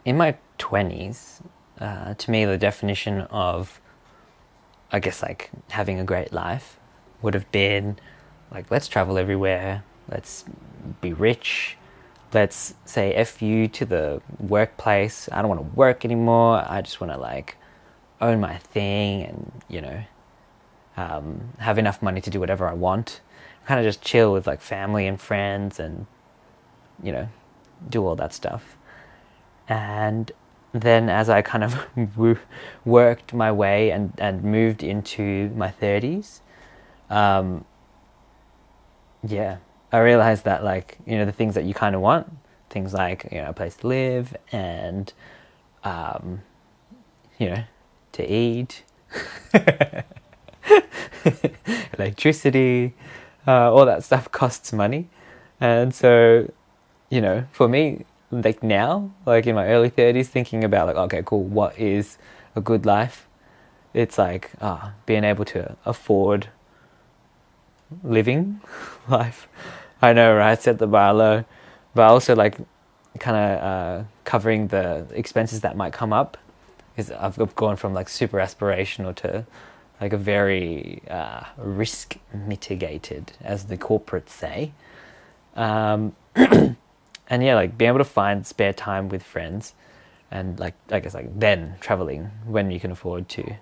in my 20s, to me, the definition of, I guess, like having a great life would have been like, let's travel everywhere, let's be rich, let's say F you to the workplace. I don't want to work anymore. I just want to like own my thing and, have enough money to do whatever I want. Kind of just chill with like family and friends and, you know, do all that stuff. And then as I kind of worked my way and moved into my 30s, um, yeah, I realized that like, the things that you kind of want, things like, a place to live and, um, you know, to eat, electricity, all that stuff costs money. And so, for me, like now, like in my early 30s, thinking about like, okay, cool, what is a good life? It's like, being able to afford living life. I know, right? Set the bar low, but also like kind of covering the expenses that might come up. Is I've gone from like super aspirational to like a very risk mitigated, as the corporates say. Um, and yeah, like being able to find spare time with friends, and like I guess like then traveling when you can afford to.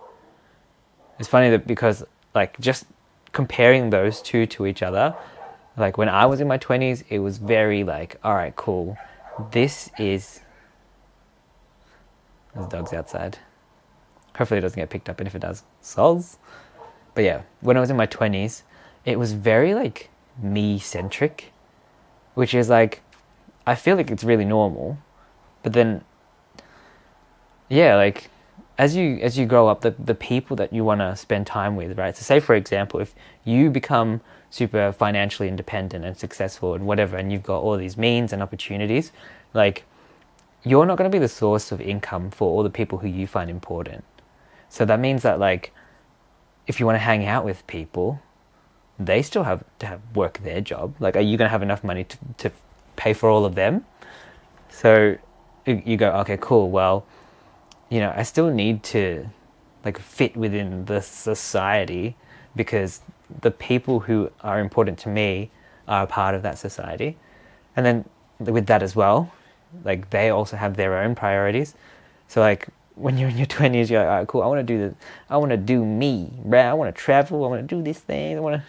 It's funny that because like just comparing those two to each other, like when I was in my 20s, it was very like, all right, cool. This is There's dogs outside. Hopefully it doesn't get picked up, and if it does, sols. But yeah, when I was in my 20s, it was very like me centric, which is like I feel like it's really normal, but then yeah, like as you grow up, the people that you want to spend time with, right? So say for example, if you become super financially independent and successful and whatever, and you've got all these means and opportunities, like you're not going to be the source of income for all the people who you find important. So that means that like if you want to hang out with people, they still have to have work their job. Like, are you going to have enough money to pay for all of them? So you go, okay, cool. Well, I still need to like fit within the society because the people who are important to me are a part of that society. And then with that as well, like they also have their own priorities. So like when you're in your 20s, you're like, all right, cool. I want to do me, right? I want to travel. I want to do this thing. I want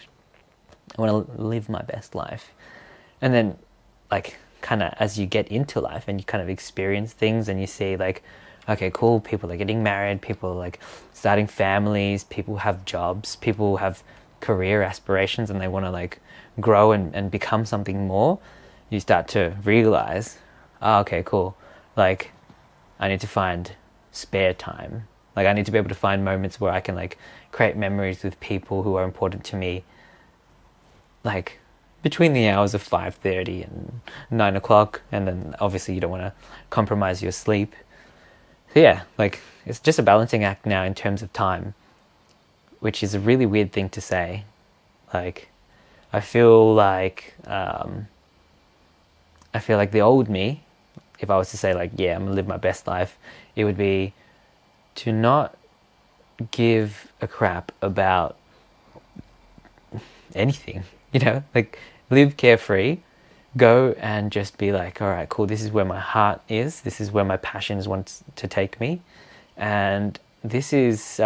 to live my best life. And then like kind of as you get into life and you kind of experience things and you see like, okay, cool, people are getting married, people are like starting families, people have jobs, people have career aspirations and they want to like grow and become something more. You start to realize, okay, cool, like I need to find spare time. Like I need to be able to find moments where I can like create memories with people who are important to me, like between the hours of 5:30 and 9 o'clock, and then obviously you don't want to compromise your sleep. So yeah, like it's just a balancing act now in terms of time, which is a really weird thing to say. Like I feel like the old me, if I was to say like, yeah, I'm gonna live my best life, it would be to not give a crap about anything, like live carefree, go and just be like, all right, cool, this is where my heart is, this is where my passions wants to take me, and this is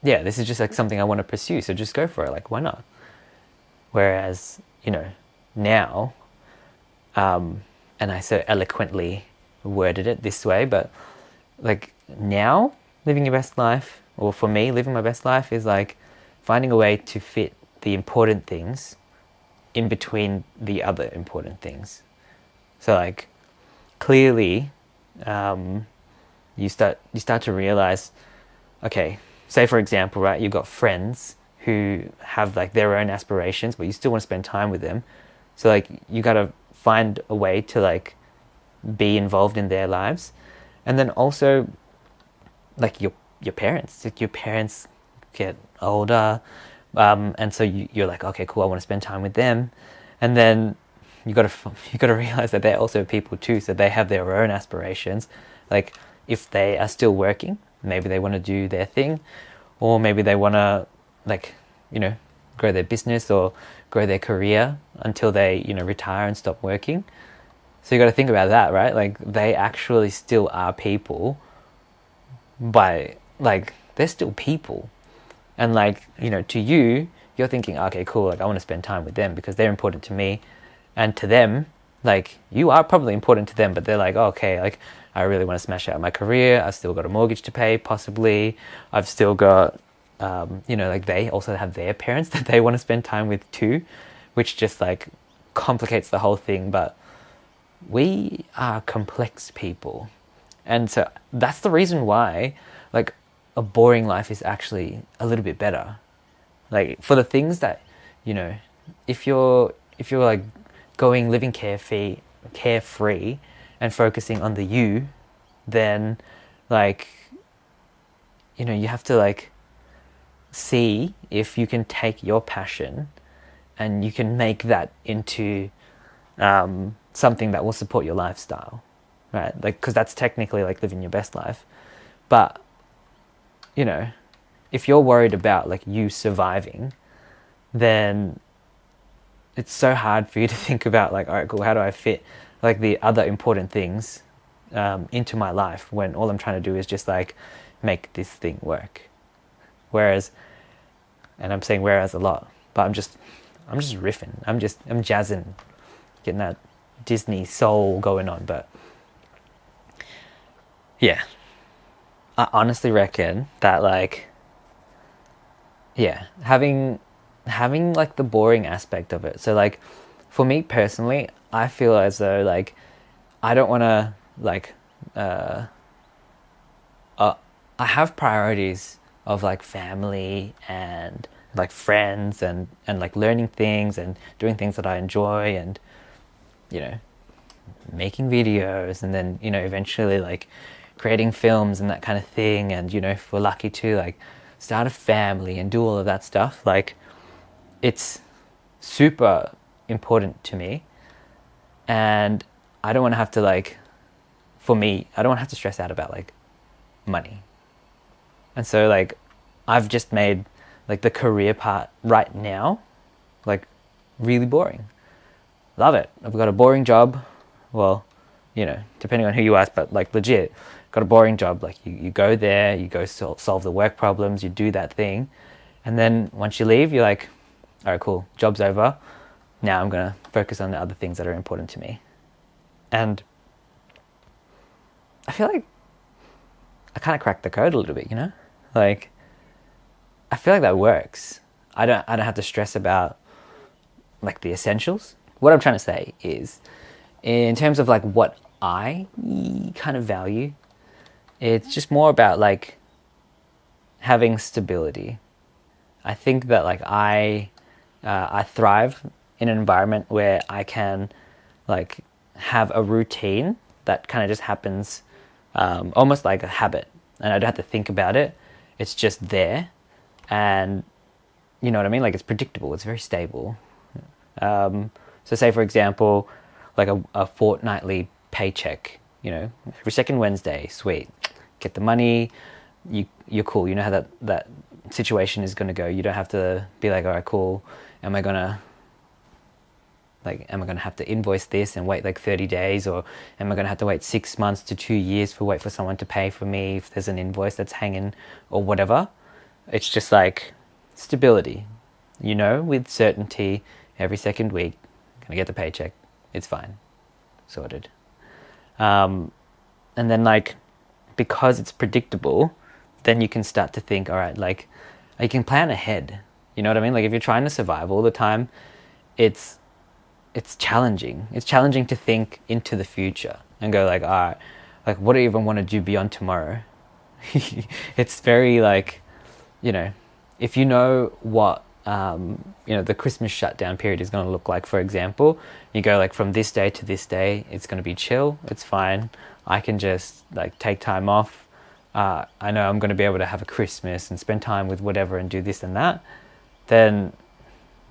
this is just like something I want to pursue, so just go for it, like why not? Whereas, now, and I so eloquently worded it this way, but like now living your best life, or for me living my best life, is like finding a way to fit the important things in between the other important things. So like clearly, you start to realize, okay, say for example, right, you've got friends who have like their own aspirations, but you still want to spend time with them. So like you gotta find a way to like be involved in their lives, and then also like your parents. Like your parents get older, and so you're like, okay, cool, I want to spend time with them, and then you got to realize that they're also people too, so they have their own aspirations. Like if they are still working, maybe they want to do their thing, or maybe they want to, like, grow their business or grow their career until they, retire and stop working. So you got to think about that, right? Like they actually still are people, by like they're still people. And like, to you, you're thinking, okay, cool, like I want to spend time with them because they're important to me. And to them, like you are probably important to them, but they're like, oh, okay, like I really want to smash out my career. I've still got a mortgage to pay, possibly. I've still got, like they also have their parents that they want to spend time with too, which just like complicates the whole thing. But we are complex people. And so that's the reason why, like, a boring life is actually a little bit better. Like for the things that, if you're like living carefree and focusing on the you, then like, you have to like see if you can take your passion and you can make that into something that will support your lifestyle, right? Like, because that's technically like living your best life. But if you're worried about like you surviving, then it's so hard for you to think about like, all right, cool, how do I fit like the other important things into my life when all I'm trying to do is just like make this thing work. Whereas, and I'm saying whereas a lot, but I'm just riffing. I'm jazzing, getting that Disney soul going on. But yeah, I honestly reckon that like, yeah, having like the boring aspect of it. So like for me personally, I feel as though like I don't want to like I have priorities of like family and like friends and like learning things and doing things that I enjoy and making videos and then eventually like creating films and that kind of thing, and if we're lucky to like start a family and do all of that stuff, like it's super important to me. And I don't want to have to like, for me, I don't want to have to stress out about like money. And so like I've just made like the career part right now like really boring. Love it. I've got a boring job. Well, depending on who you ask, but like legit, got a boring job. Like you go there, you go solve the work problems, you do that thing. And then once you leave, you're like, all right, cool, job's over. Now I'm going to focus on the other things that are important to me. And I feel like I kind of cracked the code a little bit, Like, I feel like that works. I don't have to stress about like the essentials. What I'm trying to say is, in terms of like what I kind of value, it's just more about like having stability. I think that like I thrive in an environment where I can like have a routine that kind of just happens, almost like a habit, and I don't have to think about it. It's just there, and you know what I mean? Like it's predictable. It's very stable. So say for example, like a fortnightly paycheck, every second Wednesday, sweet, get the money, you're cool. You know how that situation is going to go. You don't have to be like, all right, cool, am I going to have to invoice this and wait like 30 days, or am I going to have to wait 6 months to 2 years for someone to pay for me if there's an invoice that's hanging or whatever? It's just like stability, with certainty. Every second week, gonna get the paycheck. It's fine, sorted. And then like, because it's predictable, then you can start to think, all right, like you can plan ahead. You know what I mean? Like if you're trying to survive all the time, it's challenging. It's challenging to think into the future and go like, all right, like what do you even want to do beyond tomorrow? It's very like, if you know what the Christmas shutdown period is going to look like, for example, you go like from this day to this day, it's going to be chill, it's fine, I can just like take time off, I know I'm going to be able to have a Christmas and spend time with whatever and do this and that, then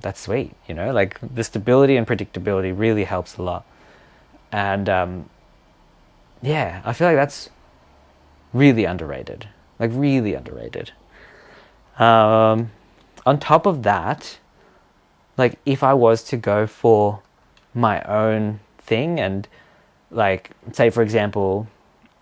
that's sweet, you know, like the stability and predictability really helps a lot. And yeah, I feel like that's really underrated, like really underrated. On top of that, like if I was to go for my own thing and like say for example,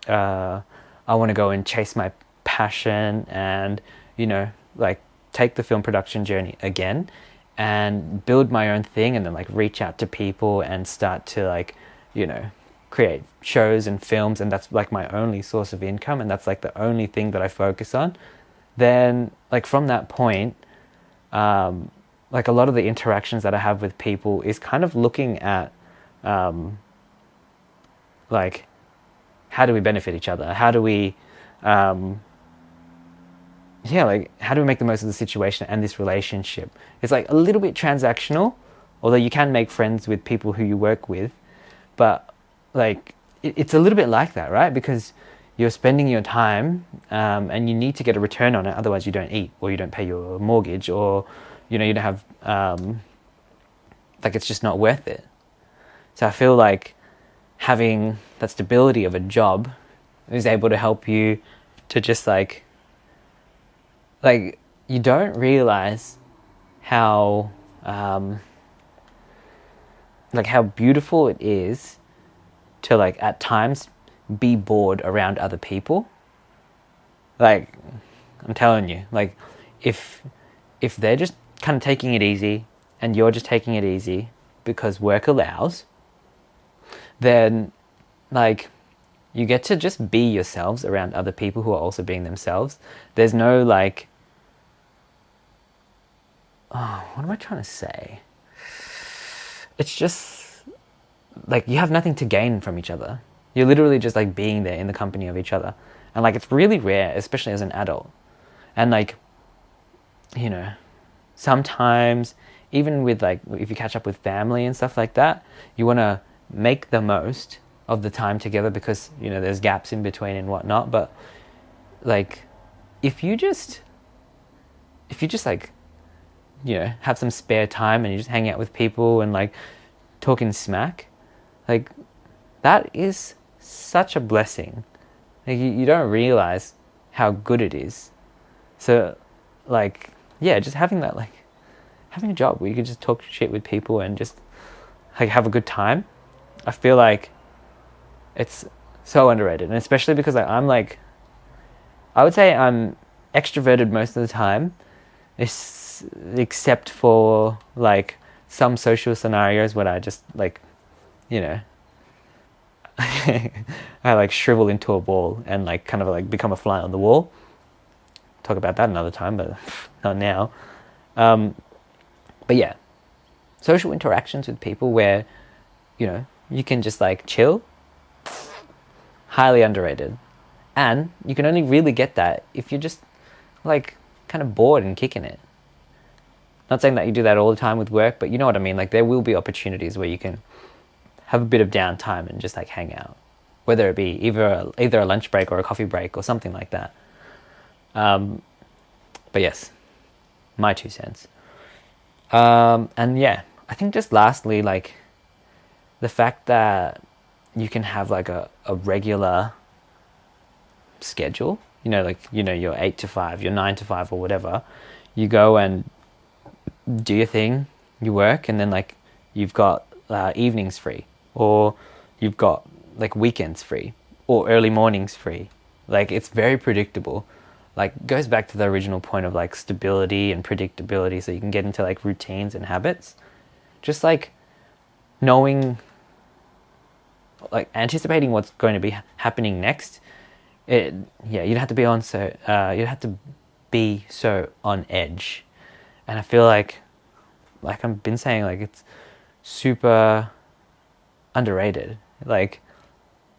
I want to go and chase my passion and, you know, like take the film production journey again and build my own thing and then like reach out to people and start to like, you know, create shows and films, and that's like my only source of income and that's like the only thing that I focus on, then like from that point, like a lot of the interactions that I have with people is kind of looking at like how do we benefit each other? How do we like how do we make the most of the situation and this relationship? It's like a little bit transactional, although you can make friends with people who you work with, but like it's a little bit like that, right? Because you're spending your time and you need to get a return on it, otherwise you don't eat or you don't pay your mortgage or, you know, you don't have like it's just not worth it. So I feel like having that stability of a job is able to help you to just like you don't realize how like how beautiful it is to like at times be bored around other people. Like I'm telling you, like if they're just kind of taking it easy and you're just taking it easy because work allows, then like you get to just be yourselves around other people who are also being themselves. There's no like, oh, what am I trying to say? It's just like you have nothing to gain from each other. You're literally just like being there in the company of each other. And like it's really rare, especially as an adult. And like, you know, sometimes even with like if you catch up with family and stuff like that, you want to make the most of the time together because, you know, there's gaps in between and whatnot. But like if you just like, you know, have some spare time and you just hang out with people and like talking smack, like that is such a blessing. Like you don't realize how good it is. So like, yeah, just having that, like having a job where you can just talk shit with people and just like have a good time, I feel like it's so underrated. And especially because like, I'm like, I would say I'm extroverted most of the time, except for like some social scenarios when I just like, you know, I like shrivel into a ball and like kind of like become a fly on the wall. Talk about that another time, but not now. But yeah, social interactions with people where, you know, you can just like chill, highly underrated. And you can only really get that if you're just like kind of bored and kicking it. Not saying that you do that all the time with work, but you know what I mean? Like there will be opportunities where you can have a bit of downtime and just like hang out, whether it be either a lunch break or a coffee break or something like that. But yes, my 2 cents. And yeah, I think just lastly, like the fact that you can have like a regular schedule, you know, like, you know, your 8 to 5, your 9 to 5 or whatever, you go and do your thing, you work, and then like you've got evenings free, or you've got like weekends free, or early mornings free. Like it's very predictable. Like goes back to the original point of like stability and predictability, so you can get into like routines and habits. Just like knowing, like anticipating what's going to be happening next. You'd have to be so on edge. And I feel like I've been saying, like it's super underrated. Like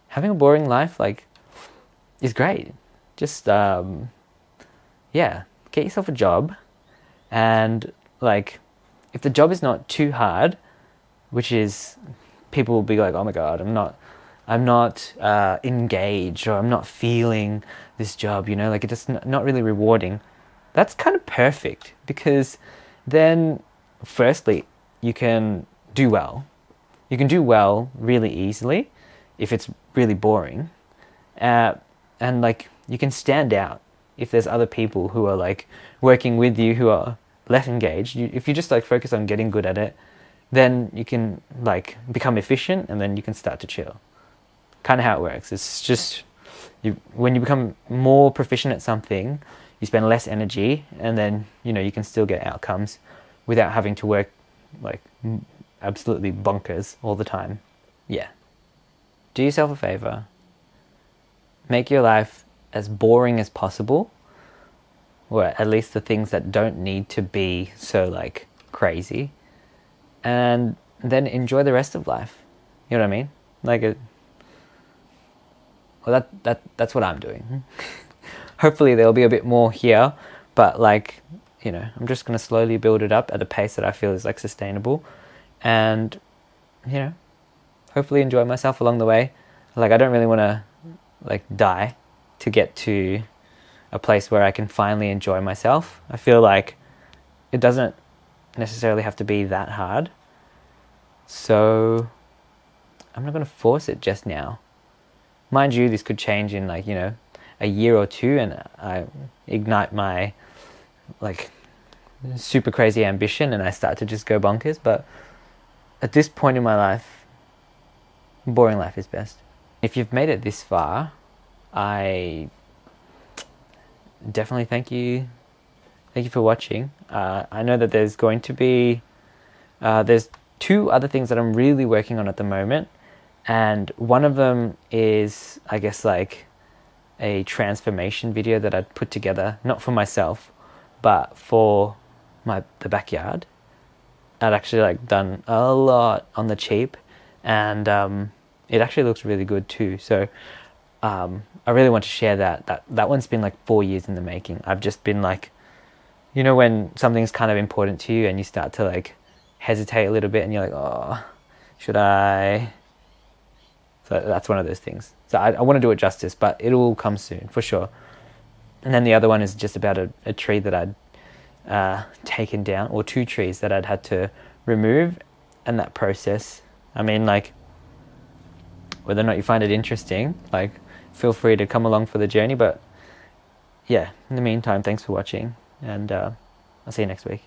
having a boring life like is great. Just get yourself a job, and like if the job is not too hard, which is, people will be like, oh my god, I'm not engaged, or I'm not feeling this job, you know, like it's just not really rewarding. That's kind of perfect, because then firstly, you can do well. You can do well really easily if it's really boring. And like, you can stand out if there's other people who are like working with you who are less engaged. If you just like focus on getting good at it, then you can like become efficient, and then you can start to chill. Kind of how it works. It's just when you become more proficient at something, you spend less energy, and then you can still get outcomes without having to work like absolutely bonkers all the time. Yeah. Do yourself a favor. Make your life as boring as possible, or at least the things that don't need to be so like crazy, and then enjoy the rest of life. You know what I mean? Like well, that's what I'm doing. Hopefully there'll be a bit more here, but like, I'm just going to slowly build it up at a pace that I feel is like sustainable, and hopefully enjoy myself along the way. Like, I don't really want to like die to get to a place where I can finally enjoy myself. I feel like it doesn't necessarily have to be that hard, so I'm not going to force it just now. Mind you, this could change in like a year or two, and I ignite my like super crazy ambition and I start to just go bonkers. But at this point in my life, boring life is best. If you've made it this far, I definitely thank you. Thank you for watching. I know that there's going to be there's 2 other things that I'm really working on at the moment, and one of them is, I guess, like a transformation video that I'd put together, not for myself, but for the backyard. I'd actually like done a lot on the cheap, and it actually looks really good too. So I really want to share that. That one's been like 4 years in the making. I've just been like, when something's kind of important to you and you start to like hesitate a little bit, and you're like, oh, should I? So that's one of those things. So I want to do it justice, but it will come soon for sure. And then the other one is just about a tree that I'd taken down, or 2 trees that I'd had to remove, and that process. I mean, like, whether or not you find it interesting, like, feel free to come along for the journey. But yeah, in the meantime, thanks for watching, and I'll see you next week.